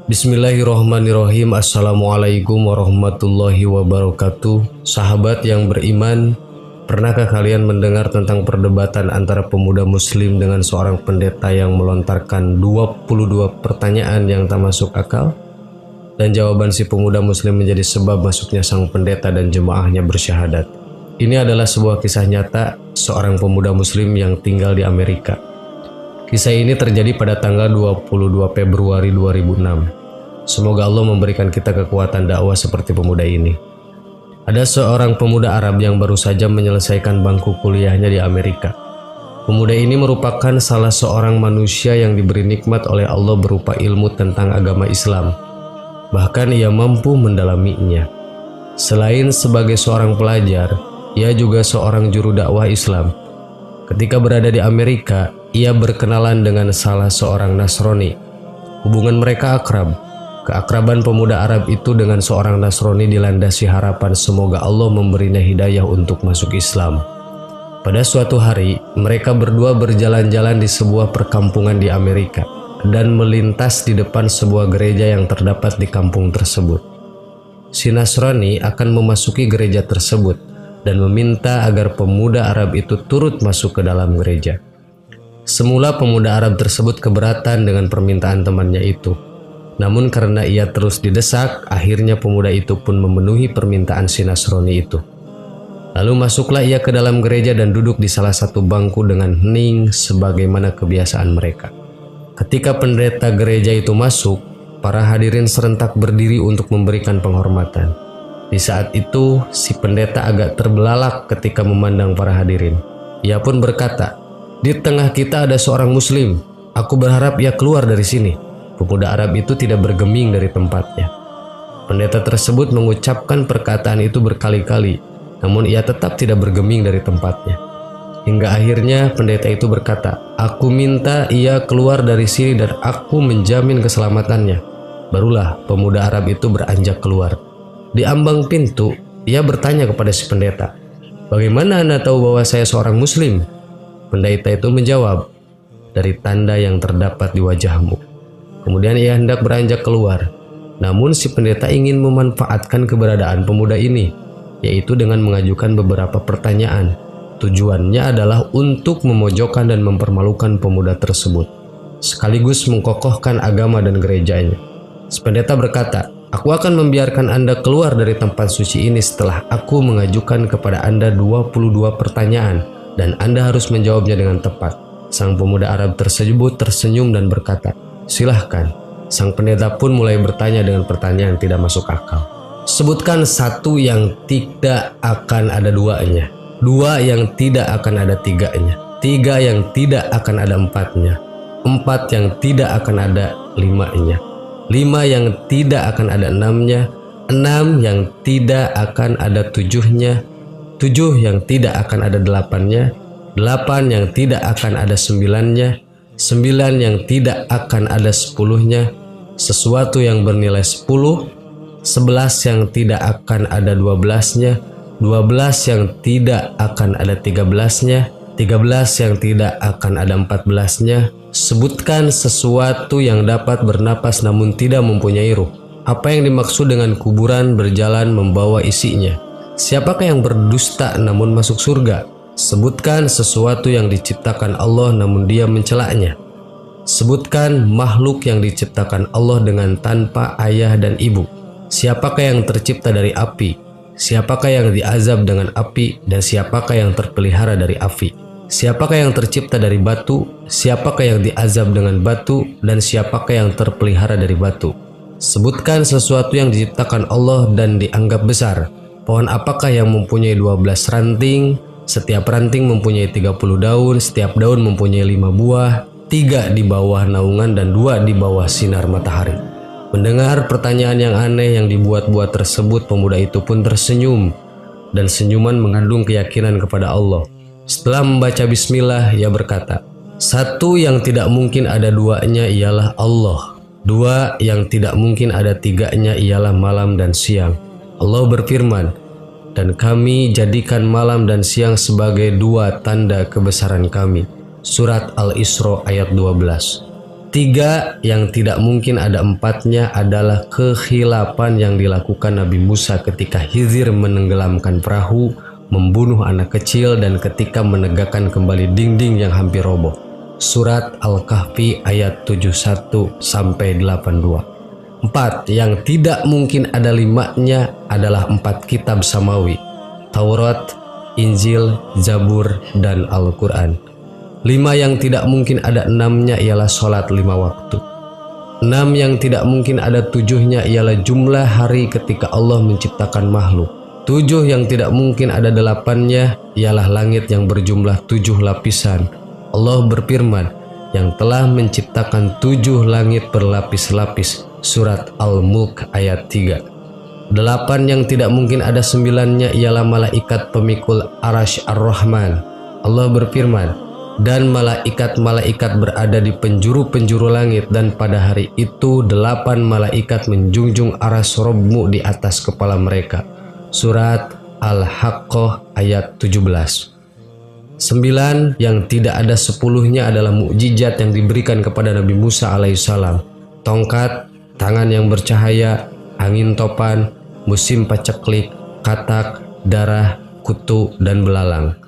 Bismillahirrohmanirrohim. Assalamualaikum warahmatullahi wabarakatuh. Sahabat yang beriman, pernahkah kalian mendengar tentang perdebatan antara pemuda muslim dengan seorang pendeta yang melontarkan 22 pertanyaan yang tak masuk akal? Dan jawaban si pemuda muslim menjadi sebab masuknya sang pendeta dan jemaahnya bersyahadat. Ini adalah sebuah kisah nyata seorang pemuda muslim yang tinggal di Amerika. Kisah ini terjadi pada tanggal 22 Februari 2006. Semoga Allah memberikan kita kekuatan dakwah seperti pemuda ini. Ada seorang pemuda Arab yang baru saja menyelesaikan bangku kuliahnya di Amerika. Pemuda ini merupakan salah seorang manusia yang diberi nikmat oleh Allah berupa ilmu tentang agama Islam. Bahkan ia mampu mendalaminya. Selain sebagai seorang pelajar, ia juga seorang juru dakwah Islam. Ketika berada di Amerika, ia berkenalan dengan salah seorang Nasrani. Hubungan mereka akrab. Keakraban pemuda Arab itu dengan seorang Nasrani dilandasi harapan semoga Allah memberinya hidayah untuk masuk Islam. Pada suatu hari, mereka berdua berjalan-jalan di sebuah perkampungan di Amerika dan melintas di depan sebuah gereja yang terdapat di kampung tersebut. Si Nasrani akan memasuki gereja tersebut dan meminta agar pemuda Arab itu turut masuk ke dalam gereja. Semula pemuda Arab tersebut keberatan dengan permintaan temannya itu. Namun karena ia terus didesak, akhirnya pemuda itu pun memenuhi permintaan si Nasrani itu. Lalu masuklah ia ke dalam gereja dan duduk di salah satu bangku dengan hening sebagaimana kebiasaan mereka. Ketika pendeta gereja itu masuk, para hadirin serentak berdiri untuk memberikan penghormatan. Di saat itu, si pendeta agak terbelalak ketika memandang para hadirin. Ia pun berkata, "Di tengah kita ada seorang muslim. Aku berharap ia keluar dari sini." Pemuda Arab itu tidak bergeming dari tempatnya. Pendeta tersebut mengucapkan perkataan itu berkali-kali, namun ia tetap tidak bergeming dari tempatnya. Hingga akhirnya pendeta itu berkata, "Aku minta ia keluar dari sini dan aku menjamin keselamatannya." Barulah pemuda Arab itu beranjak keluar. Di ambang pintu, ia bertanya kepada si pendeta, "Bagaimana Anda tahu bahwa saya seorang muslim?" Pendeta itu menjawab, "Dari tanda yang terdapat di wajahmu." Kemudian ia hendak beranjak keluar. Namun si pendeta ingin memanfaatkan keberadaan pemuda ini, yaitu dengan mengajukan beberapa pertanyaan. Tujuannya adalah untuk memojokkan dan mempermalukan pemuda tersebut, sekaligus mengkokohkan agama dan gerejanya. Si pendeta berkata, "Aku akan membiarkan Anda keluar dari tempat suci ini setelah aku mengajukan kepada Anda 22 pertanyaan dan Anda harus menjawabnya dengan tepat." Sang pemuda Arab tersebut tersenyum dan berkata, "Silahkan." Sang pendeta pun mulai bertanya dengan pertanyaan tidak masuk akal. "Sebutkan satu yang tidak akan ada duanya, dua yang tidak akan ada tiganya, tiga yang tidak akan ada empatnya, empat yang tidak akan ada limanya, lima yang tidak akan ada enamnya, enam yang tidak akan ada tujuhnya, tujuh yang tidak akan ada delapannya, delapan yang tidak akan ada sembilannya, sembilan yang tidak akan ada sepuluhnya, sesuatu yang bernilai 10, 11 yang tidak akan ada 12-nya, 12 yang tidak akan ada 13-nya, 13 yang tidak akan ada 14-nya. Sebutkan sesuatu yang dapat bernapas namun tidak mempunyai ruh. Apa yang dimaksud dengan kuburan berjalan membawa isinya? Siapakah yang berdusta namun masuk surga? Sebutkan sesuatu yang diciptakan Allah namun dia mencelaknya. Sebutkan makhluk yang diciptakan Allah dengan tanpa ayah dan ibu. Siapakah yang tercipta dari api? Siapakah yang diazab dengan api dan siapakah yang terpelihara dari api? Siapakah yang tercipta dari batu? Siapakah yang diazab dengan batu dan siapakah yang terpelihara dari batu? Sebutkan sesuatu yang diciptakan Allah dan dianggap besar. Pohon apakah yang mempunyai 12 ranting? Setiap ranting mempunyai 30 daun, setiap daun mempunyai 5 buah, 3 di bawah naungan dan 2 di bawah sinar matahari. Mendengar pertanyaan yang aneh yang dibuat-buat tersebut, pemuda itu pun tersenyum dan senyuman mengandung keyakinan kepada Allah. Setelah membaca bismillah, ia berkata, "Satu yang tidak mungkin ada duanya ialah Allah. Dua yang tidak mungkin ada tiganya ialah malam dan siang. Allah berfirman, dan kami jadikan malam dan siang sebagai dua tanda kebesaran kami." Surat Al-Isra ayat 12. Tiga yang tidak mungkin ada empatnya adalah kekhilapan yang dilakukan Nabi Musa ketika Khidir menenggelamkan perahu, membunuh anak kecil, dan ketika menegakkan kembali dinding yang hampir roboh. Surat Al-Kahfi ayat 71-82. 4. Yang tidak mungkin ada limanya adalah 4 kitab samawi: Taurat, Injil, Zabur, dan Al-Quran. 5 yang tidak mungkin ada 6-nya ialah sholat 5 waktu. 6 yang tidak mungkin ada 7-nya ialah jumlah hari ketika Allah menciptakan makhluk. 7 yang tidak mungkin ada 8-nya ialah langit yang berjumlah 7 lapisan. Allah berfirman, yang telah menciptakan 7 langit berlapis-lapis. Surat Al-Mulk ayat 3. 8 yang tidak mungkin ada 9-nya ialah malaikat pemikul Arasy Ar-Rahman. Allah berfirman, dan malaikat-malaikat berada di penjuru-penjuru langit, dan pada hari itu 8 malaikat menjunjung aras Rabbmu di atas kepala mereka. Surat Al-Haqqah ayat 17. 9 yang tidak ada 10-nya adalah mukjizat yang diberikan kepada Nabi Musa alaihissalam: tongkat, tangan yang bercahaya, angin topan, musim paceklik, katak, darah, kutu, dan belalang.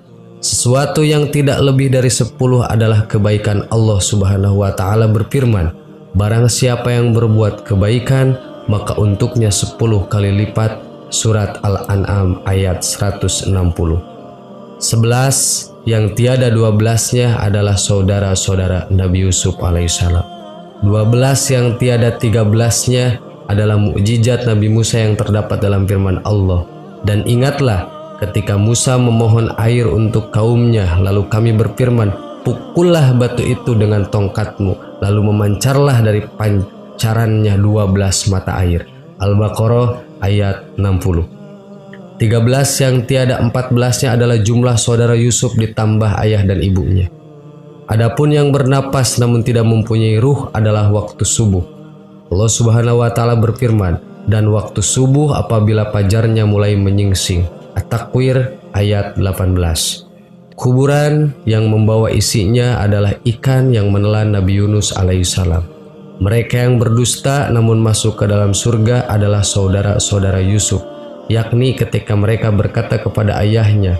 Sesuatu yang tidak lebih dari 10 adalah kebaikan. Allah Subhanahu wa Ta'ala berfirman, barang siapa yang berbuat kebaikan maka untuknya 10 kali lipat. Surat Al-An'am ayat 160. 11 yang tiada 12-nya adalah saudara-saudara Nabi Yusuf alaihissalam. 12 yang tiada 13-nya adalah mukjizat Nabi Musa yang terdapat dalam firman Allah. Dan ingatlah ketika Musa memohon air untuk kaumnya, lalu kami berfirman, pukullah batu itu dengan tongkatmu, lalu memancarlah dari pancarannya 12 mata air. Al-Baqarah ayat 60. 13 yang tiada 14-nya adalah jumlah saudara Yusuf ditambah ayah dan ibunya. Adapun yang bernapas namun tidak mempunyai ruh adalah waktu subuh. Allah Subhanahu wa Ta'ala berfirman, dan waktu subuh apabila fajarnya mulai menyingsing. At-Takwir ayat 18. Kuburan yang membawa isinya adalah ikan yang menelan Nabi Yunus alaihissalam. Mereka yang berdusta namun masuk ke dalam surga adalah saudara-saudara Yusuf, yakni ketika mereka berkata kepada ayahnya,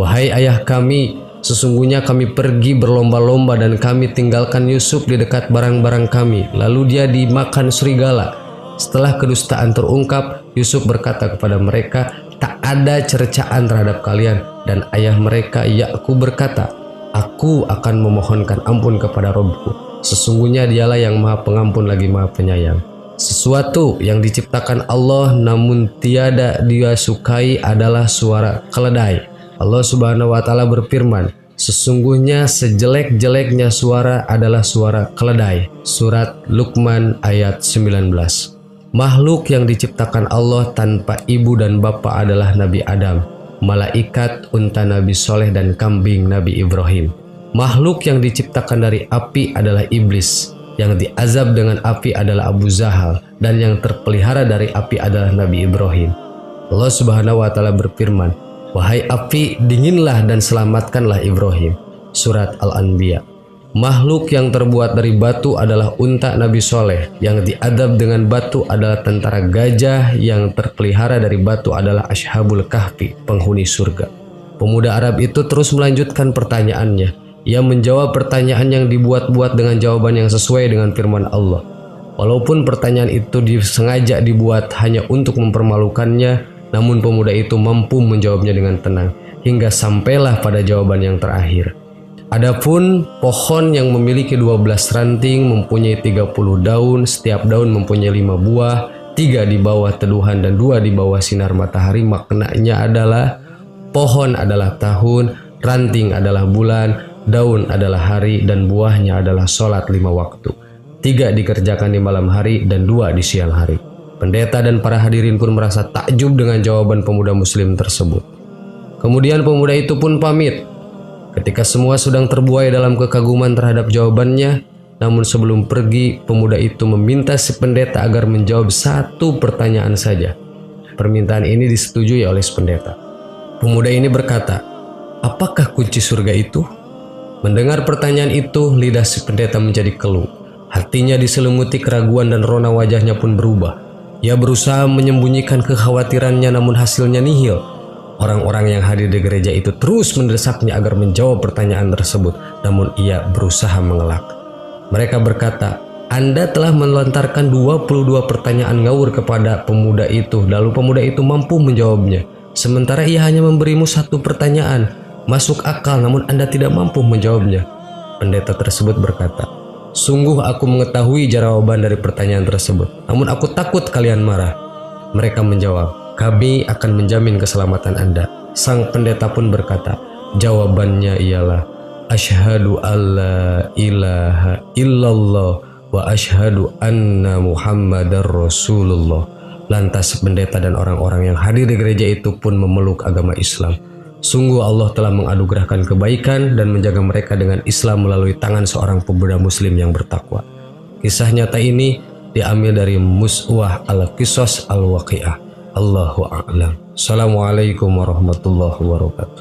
wahai ayah kami, sesungguhnya kami pergi berlomba-lomba dan kami tinggalkan Yusuf di dekat barang-barang kami, lalu dia dimakan serigala. Setelah kedustaan terungkap, Yusuf berkata kepada mereka, tak ada cercaan terhadap kalian. Dan ayah mereka Yakub berkata, aku akan memohonkan ampun kepada Rabbku. Sesungguhnya dialah yang maha pengampun lagi maha penyayang. Sesuatu yang diciptakan Allah namun tiada dia sukai adalah suara keledai. Allah Subhanahu wa Ta'ala berfirman, sesungguhnya sejelek-jeleknya suara adalah suara keledai. Surat Luqman ayat 19. Makhluk yang diciptakan Allah tanpa ibu dan bapa adalah Nabi Adam, malaikat, unta Nabi Soleh, dan kambing Nabi Ibrahim. Makhluk yang diciptakan dari api adalah iblis, yang diazab dengan api adalah Abu Zahal, dan yang terpelihara dari api adalah Nabi Ibrahim. Allah Subhanahu wa Ta'ala berfirman, wahai api, dinginlah dan selamatkanlah Ibrahim. Surat Al-Anbiya. Makhluk yang terbuat dari batu adalah unta Nabi Soleh, yang diadab dengan batu adalah tentara gajah, yang terpelihara dari batu adalah Ashabul Kahfi, penghuni surga. Pemuda Arab itu terus melanjutkan pertanyaannya. Ia menjawab pertanyaan yang dibuat-buat dengan jawaban yang sesuai dengan firman Allah. Walaupun pertanyaan itu disengaja dibuat hanya untuk mempermalukannya, namun pemuda itu mampu menjawabnya dengan tenang, hingga sampailah pada jawaban yang terakhir. Adapun pohon yang memiliki 12 ranting, mempunyai 30 daun, setiap daun mempunyai 5 buah, 3 di bawah teduhan dan 2 di bawah sinar matahari, maknanya adalah pohon adalah tahun, ranting adalah bulan, daun adalah hari, dan buahnya adalah sholat 5 waktu. 3 dikerjakan di malam hari dan 2 di siang hari. Pendeta dan para hadirin pun merasa takjub dengan jawaban pemuda muslim tersebut. Kemudian pemuda itu pun pamit. Ketika semua sedang terbuai dalam kekaguman terhadap jawabannya, namun sebelum pergi, pemuda itu meminta si pendeta agar menjawab 1 pertanyaan saja. Permintaan ini disetujui oleh si pendeta. Pemuda ini berkata, apakah kunci surga itu? Mendengar pertanyaan itu, lidah si pendeta menjadi keluh. Hatinya diselimuti keraguan dan rona wajahnya pun berubah. Ia berusaha menyembunyikan kekhawatirannya, namun hasilnya nihil. Orang-orang yang hadir di gereja itu terus mendesaknya agar menjawab pertanyaan tersebut, namun ia berusaha mengelak. Mereka berkata, "Anda telah melontarkan 22 pertanyaan ngawur kepada pemuda itu, lalu pemuda itu mampu menjawabnya. Sementara ia hanya memberimu 1 pertanyaan. Masuk akal, namun Anda tidak mampu menjawabnya." Pendeta tersebut berkata, "Sungguh aku mengetahui jawaban dari pertanyaan tersebut, namun aku takut kalian marah." Mereka menjawab, "Kami akan menjamin keselamatan Anda." Sang pendeta pun berkata, "Jawabannya ialah, asyhadu alla ilaha illallah wa asyhadu anna Muhammadar Rasulullah." Lantas pendeta dan orang-orang yang hadir di gereja itu pun memeluk agama Islam. Sungguh Allah telah menganugerahkan kebaikan dan menjaga mereka dengan Islam melalui tangan seorang pemuda muslim yang bertakwa. Kisah nyata ini diambil dari Mus'wah al-Qisas al-Waqi'ah. Allahu a'lam. Assalamualaikum warahmatullahi wabarakatuh.